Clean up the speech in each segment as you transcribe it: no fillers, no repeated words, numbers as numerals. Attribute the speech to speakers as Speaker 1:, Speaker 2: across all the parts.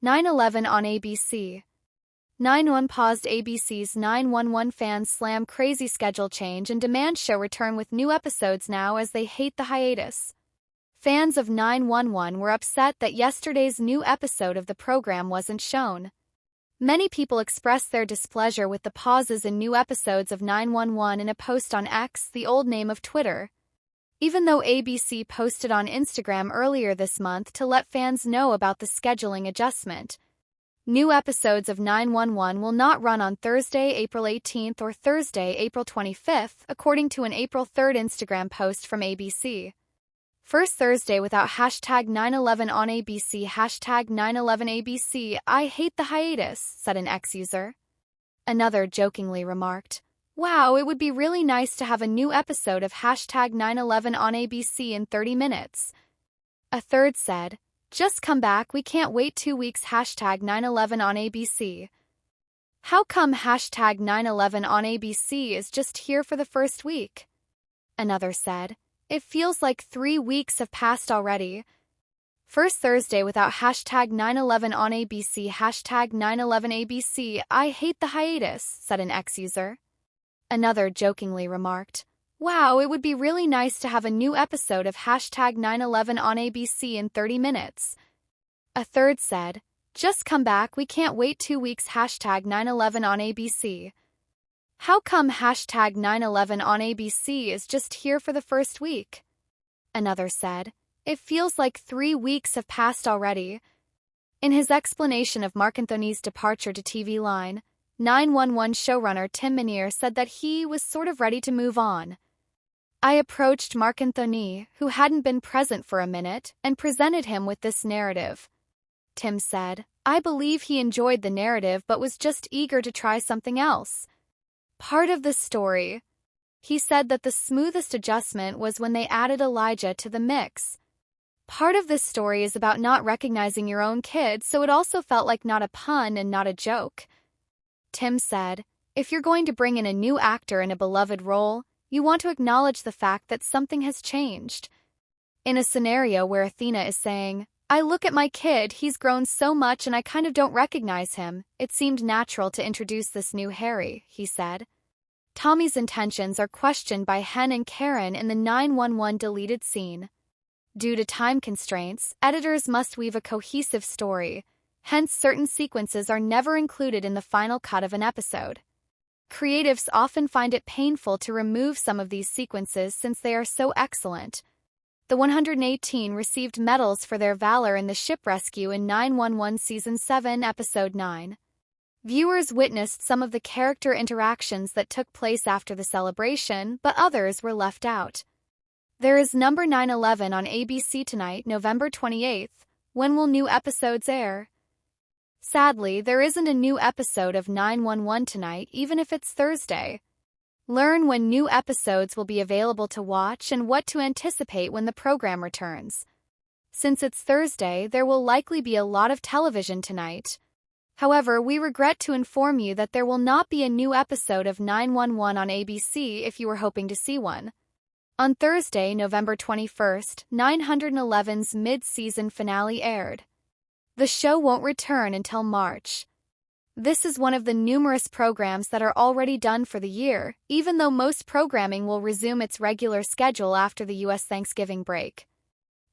Speaker 1: 9/11 on ABC. 9/11 paused ABC's 9/11 fans slam crazy schedule change and demand show return with new episodes now as they hate the hiatus. Fans of 9/11 were upset that yesterday's new episode of the program wasn't shown. Many people expressed their displeasure with the pauses in new episodes of 911 in a post on X, the old name of Twitter. Even though ABC posted on Instagram earlier this month to let fans know about the scheduling adjustment, new episodes of 911 will not run on Thursday, April 18th or Thursday, April 25th, according to an April 3rd Instagram post from ABC. First Thursday without hashtag 911onABC hashtag 911ABC I hate the hiatus, said an X user. Another jokingly remarked, "Wow, it would be really nice to have a new episode of hashtag 911onABC in 30 minutes. A third said, "Just come back, we can't wait 2 weeks hashtag 911onABC. How come hashtag 911onABC is just here for the first week?" Another said, "It feels like 3 weeks have passed already." First Thursday without hashtag 911onABC hashtag 911ABC I hate the hiatus, said an X user. Another jokingly remarked, "Wow, it would be really nice to have a new episode of hashtag 911onABC in 30 minutes. A third said, "Just come back, we can't wait 2 weeks hashtag 911onABC. How come hashtag 911onABC is just here for the first week?" Another said, "It feels like 3 weeks have passed already." In his explanation of Marc-Anthony's departure to TV Line, 911 showrunner Tim Minear said that he was sort of ready to move on. "I approached Marc-Anthony, who hadn't been present for a minute, and presented him with this narrative." Tim said, "I believe he enjoyed the narrative but was just eager to try something else. Part of the story." He said that the smoothest adjustment was when they added Elijah to the mix. "Part of this story is about not recognizing your own kid, so it also felt like not a pun and not a joke." Tim said, "If you're going to bring in a new actor in a beloved role, you want to acknowledge the fact that something has changed. In a scenario where Athena is saying, 'I look at my kid, he's grown so much and I kind of don't recognize him,' it seemed natural to introduce this new Harry," he said. Tommy's intentions are questioned by Hen and Karen in the 911 deleted scene. Due to time constraints, editors must weave a cohesive story. Hence, certain sequences are never included in the final cut of an episode. Creatives often find it painful to remove some of these sequences since they are so excellent. The 118 received medals for their valor in the ship rescue in 911 Season 7, Episode 9. Viewers witnessed some of the character interactions that took place after the celebration, but others were left out. There is number 9/11 on ABC tonight, November 28th. When will new episodes air? Sadly, there isn't a new episode of 911 tonight, even if it's Thursday. Learn when new episodes will be available to watch and what to anticipate when the program returns. Since it's Thursday, there will likely be a lot of television tonight. However, we regret to inform you that there will not be a new episode of 911 on ABC if you were hoping to see one. On Thursday, November 21st, 911's mid-season finale aired. The show won't return until March. This is one of the numerous programs that are already done for the year, even though most programming will resume its regular schedule after the U.S. Thanksgiving break.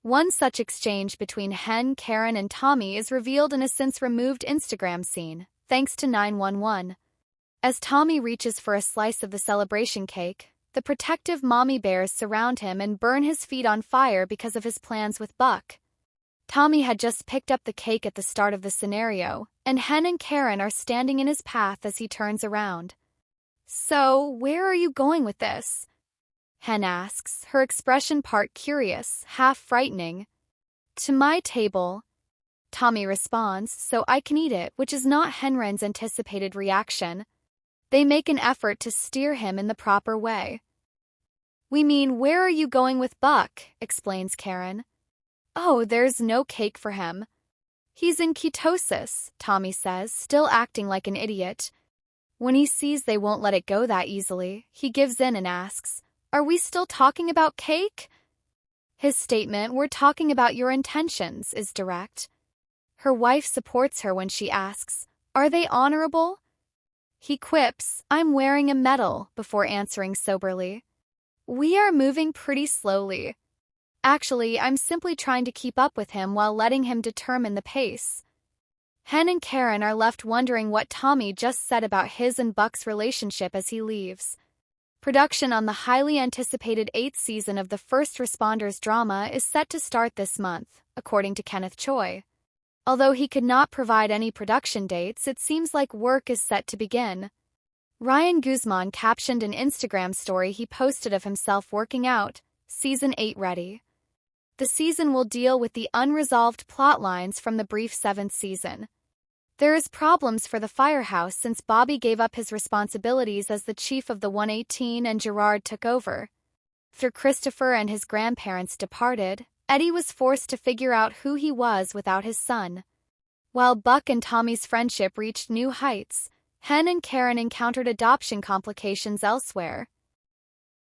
Speaker 1: One such exchange between Hen, Karen, and Tommy is revealed in a since-removed Instagram scene, thanks to 911. As Tommy reaches for a slice of the celebration cake, the protective mommy bears surround him and burn his feet on fire because of his plans with Buck. Tommy had just picked up the cake at the start of the scenario, and Hen and Karen are standing in his path as he turns around. "So, where are you going with this?" Hen asks, her expression part curious, half frightening. "To my table." Tommy responds, "So I can eat it," which is not Henren's anticipated reaction. They make an effort to steer him in the proper way. "We mean, where are you going with Buck?" explains Karen. "Oh, there's no cake for him. He's in ketosis," Tommy says, still acting like an idiot. When he sees they won't let it go that easily, he gives in and asks, "Are we still talking about cake?" His statement, "We're talking about your intentions," is direct. Her wife supports her when she asks, "Are they honorable?" He quips, "I'm wearing a medal," before answering soberly, "We are moving pretty slowly. Actually, I'm simply trying to keep up with him while letting him determine the pace." Hen and Karen are left wondering what Tommy just said about his and Buck's relationship as he leaves. Production on the highly anticipated 8th season of the First Responders drama is set to start this month, according to Kenneth Choi. Although he could not provide any production dates, it seems like work is set to begin. Ryan Guzman captioned an Instagram story he posted of himself working out, Season 8 ready. The season will deal with the unresolved plot lines from the brief 7th season. There is problems for the firehouse since Bobby gave up his responsibilities as the chief of the 118 and Gerard took over. After Christopher and his grandparents departed, Eddie was forced to figure out who he was without his son. While Buck and Tommy's friendship reached new heights, Hen and Karen encountered adoption complications elsewhere.